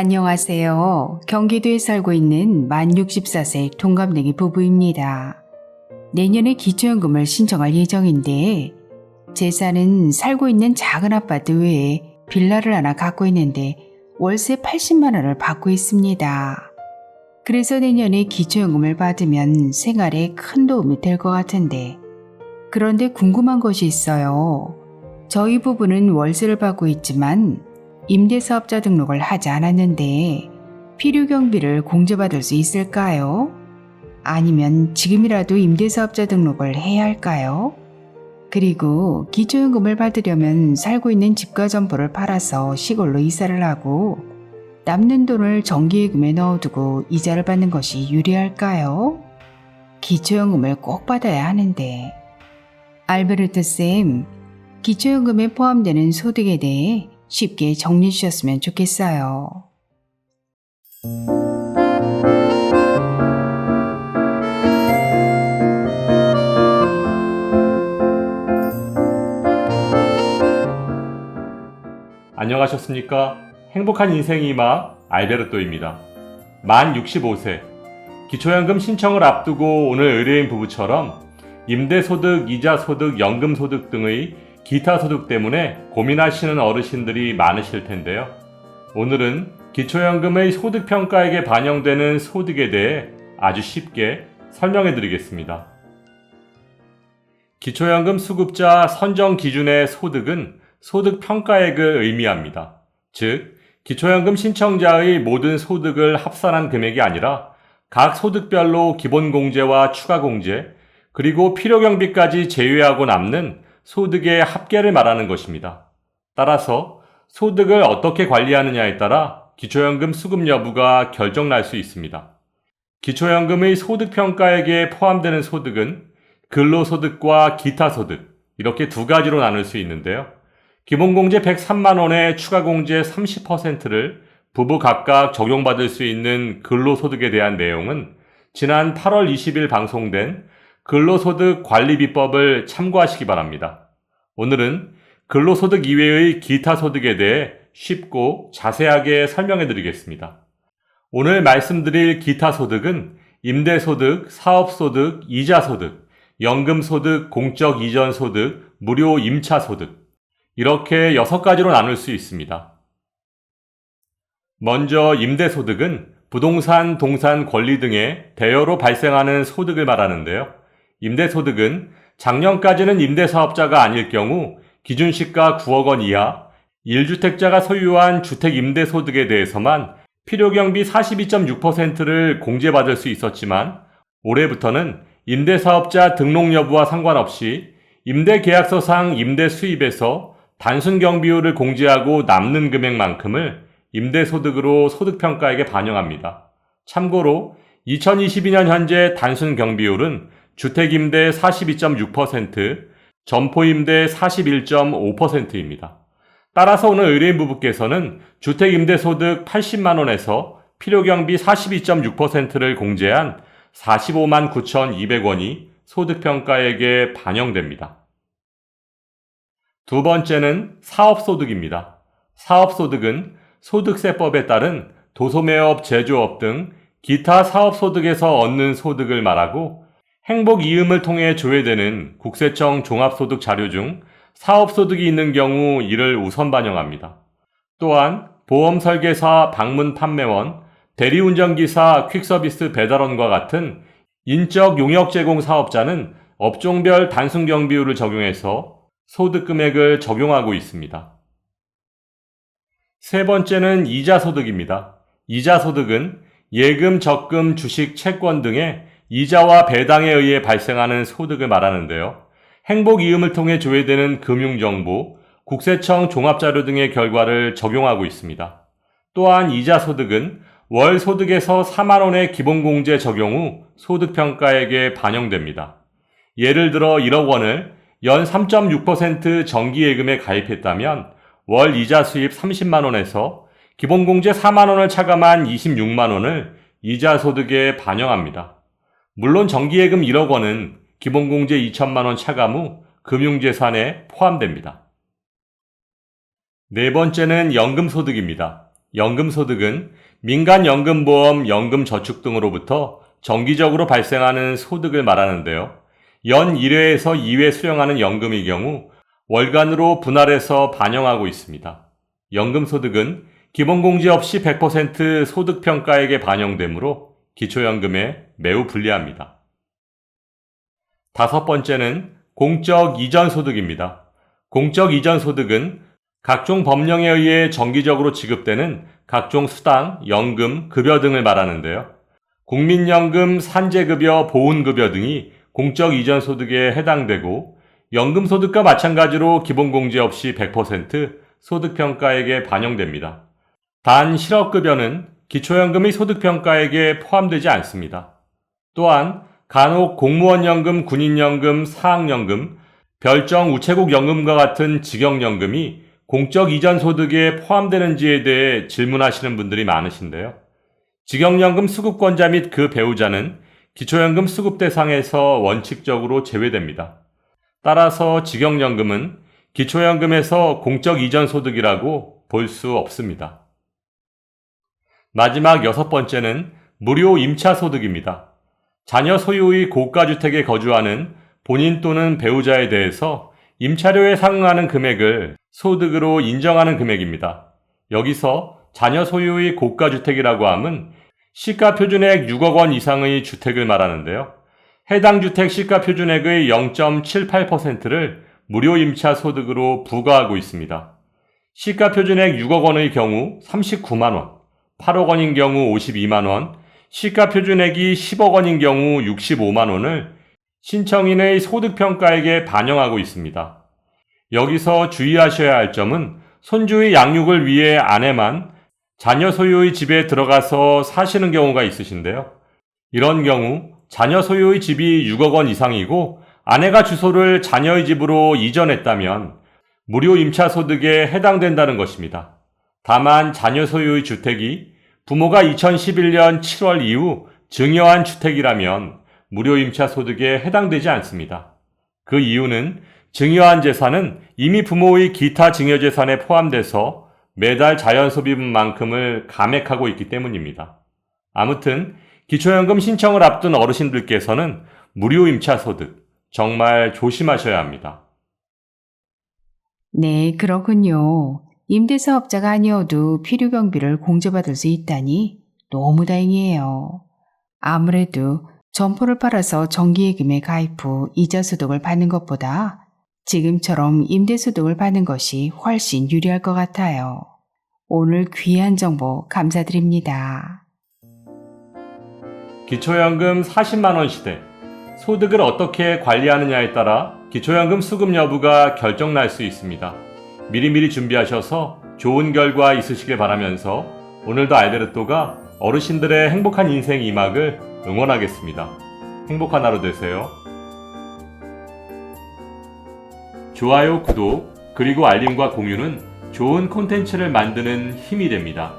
안녕하세요. 경기도에 살고 있는 만 64세 동갑내기 부부입니다. 내년에 기초연금을 신청할 예정인데 재산은 살고 있는 작은 아파트 외에 빌라를 하나 갖고 있는데 월세 80만 원을 받고 있습니다. 그래서 내년에 기초연금을 받으면 생활에 큰 도움이 될 것 같은데 그런데 궁금한 것이 있어요. 저희 부부는 월세를 받고 있지만 임대사업자 등록을 하지 않았는데 필요경비를 공제받을 수 있을까요? 아니면 지금이라도 임대사업자 등록을 해야 할까요? 그리고 기초연금을 받으려면 살고 있는 집과 점포를 팔아서 시골로 이사를 하고 남는 돈을 정기예금에 넣어두고 이자를 받는 것이 유리할까요? 기초연금을 꼭 받아야 하는데. 알베르트쌤, 기초연금에 포함되는 소득에 대해 쉽게 정리해 주셨으면 좋겠어요. 안녕하셨습니까? 행복한 인생이 막 알베르토입니다. 만 65세. 기초연금 신청을 앞두고 오늘 의뢰인 부부처럼 임대소득, 이자소득, 연금소득 등의 기타 소득 때문에 고민하시는 어르신들이 많으실 텐데요. 오늘은 기초연금의 소득평가액에 반영되는 소득에 대해 아주 쉽게 설명해 드리겠습니다. 기초연금 수급자 선정 기준의 소득은 소득평가액을 의미합니다. 즉, 기초연금 신청자의 모든 소득을 합산한 금액이 아니라 각 소득별로 기본공제와 추가공제, 그리고 필요경비까지 제외하고 남는 소득의 합계를 말하는 것입니다. 따라서 소득을 어떻게 관리하느냐에 따라 기초연금 수급 여부가 결정날 수 있습니다. 기초연금의 소득평가액에 포함되는 소득은 근로소득과 기타소득, 이렇게 두 가지로 나눌 수 있는데요. 기본공제 103만 원에 추가공제 30%를 부부 각각 적용받을 수 있는 근로소득에 대한 내용은 지난 8월 20일 방송된 근로소득 관리비법을 참고하시기 바랍니다. 오늘은 근로소득 이외의 기타 소득에 대해 쉽고 자세하게 설명해 드리겠습니다. 오늘 말씀드릴 기타 소득은 임대소득, 사업소득, 이자소득, 연금소득, 공적 이전소득, 무료 임차소득, 이렇게 6가지로 나눌 수 있습니다. 먼저 임대소득은 부동산, 동산, 권리 등의 대여로 발생하는 소득을 말하는데요. 임대소득은 작년까지는 임대사업자가 아닐 경우 기준시가 9억 원 이하, 1주택자가 소유한 주택 임대소득에 대해서만 필요경비 42.6%를 공제받을 수 있었지만 올해부터는 임대사업자 등록 여부와 상관없이 임대계약서상 임대 수입에서 단순 경비율을 공제하고 남는 금액만큼을 임대소득으로 소득평가액에 반영합니다. 참고로 2022년 현재 단순 경비율은 주택임대 42.6%, 점포임대 41.5%입니다. 따라서 오늘 의뢰인 부부께서는 주택임대소득 80만원에서 필요경비 42.6%를 공제한 45만 9,200원이 소득평가액에 반영됩니다. 두 번째는 사업소득입니다. 사업소득은 소득세법에 따른 도소매업, 제조업 등 기타 사업소득에서 얻는 소득을 말하고 행복이음을 통해 조회되는 국세청 종합소득 자료 중 사업소득이 있는 경우 이를 우선 반영합니다. 또한 보험설계사, 방문판매원, 대리운전기사, 퀵서비스 배달원과 같은 인적 용역 제공 사업자는 업종별 단순경비율을 적용해서 소득금액을 적용하고 있습니다. 세 번째는 이자소득입니다. 이자소득은 예금, 적금, 주식, 채권 등의 이자와 배당에 의해 발생하는 소득을 말하는데요. 행복이음을 통해 조회되는 금융정보, 국세청 종합자료 등의 결과를 적용하고 있습니다. 또한 이자소득은 월 소득에서 4만 원의 기본공제 적용 후 소득평가액에 반영됩니다. 예를 들어 1억 원을 연 3.6% 정기예금에 가입했다면 월 이자 수입 30만 원에서 기본공제 4만 원을 차감한 26만 원을 이자소득에 반영합니다. 물론 정기예금 1억 원은 기본공제 2천만 원 차감 후 금융재산에 포함됩니다. 네 번째는 연금소득입니다. 연금소득은 민간연금보험, 연금저축 등으로부터 정기적으로 발생하는 소득을 말하는데요. 연 1회에서 2회 수령하는 연금의 경우 월간으로 분할해서 반영하고 있습니다. 연금소득은 기본공제 없이 100% 소득평가액에 반영되므로 기초연금에 매우 불리합니다. 다섯 번째는 공적 이전소득입니다. 공적 이전소득은 각종 법령에 의해 정기적으로 지급되는 각종 수당, 연금, 급여 등을 말하는데요. 국민연금, 산재급여, 보훈급여 등이 공적 이전소득에 해당되고 연금소득과 마찬가지로 기본공제 없이 100% 소득평가액에 반영됩니다. 단 실업급여는 기초연금의 소득평가액에 포함되지 않습니다. 또한 간혹 공무원연금, 군인연금, 사학연금, 별정 우체국 연금과 같은 직영연금이 공적 이전 소득에 포함되는지에 대해 질문하시는 분들이 많으신데요. 직영연금 수급권자 및 그 배우자는 기초연금 수급 대상에서 원칙적으로 제외됩니다. 따라서 직영연금은 기초연금에서 공적 이전 소득이라고 볼 수 없습니다. 마지막 여섯 번째는 무료 임차 소득입니다. 자녀 소유의 고가주택에 거주하는 본인 또는 배우자에 대해서 임차료에 상응하는 금액을 소득으로 인정하는 금액입니다. 여기서 자녀 소유의 고가주택이라고 함은 시가표준액 6억 원 이상의 주택을 말하는데요. 해당 주택 시가표준액의 0.78%를 무료 임차 소득으로 부과하고 있습니다. 시가표준액 6억 원의 경우 39만 원, 8억 원인 경우 52만 원, 시가표준액이 10억 원인 경우 65만 원을 신청인의 소득평가액에 반영하고 있습니다. 여기서 주의하셔야 할 점은 손주의 양육을 위해 아내만 자녀 소유의 집에 들어가서 사시는 경우가 있으신데요. 이런 경우 자녀 소유의 집이 6억 원 이상이고 아내가 주소를 자녀의 집으로 이전했다면 무료 임차 소득에 해당된다는 것입니다. 다만 자녀 소유의 주택이 부모가 2011년 7월 이후 증여한 주택이라면 무료 임차 소득에 해당되지 않습니다. 그 이유는 증여한 재산은 이미 부모의 기타 증여재산에 포함돼서 매달 자연소비분만큼을 감액하고 있기 때문입니다. 아무튼 기초연금 신청을 앞둔 어르신들께서는 무료 임차 소득 정말 조심하셔야 합니다. 네, 그렇군요. 임대사업자가 아니어도 필요경비를 공제받을 수 있다니 너무 다행이에요. 아무래도 점포를 팔아서 정기예금에 가입 후 이자소득을 받는 것보다 지금처럼 임대소득을 받는 것이 훨씬 유리할 것 같아요. 오늘 귀한 정보 감사드립니다. 기초연금 40만 원 시대. 소득을 어떻게 관리하느냐에 따라 기초연금 수급 여부가 결정날 수 있습니다. 미리미리 준비하셔서 좋은 결과 있으시길 바라면서 오늘도 알베르토가 어르신들의 행복한 인생 2막을 응원하겠습니다. 행복한 하루 되세요. 좋아요, 구독, 그리고 알림과 공유는 좋은 콘텐츠를 만드는 힘이 됩니다.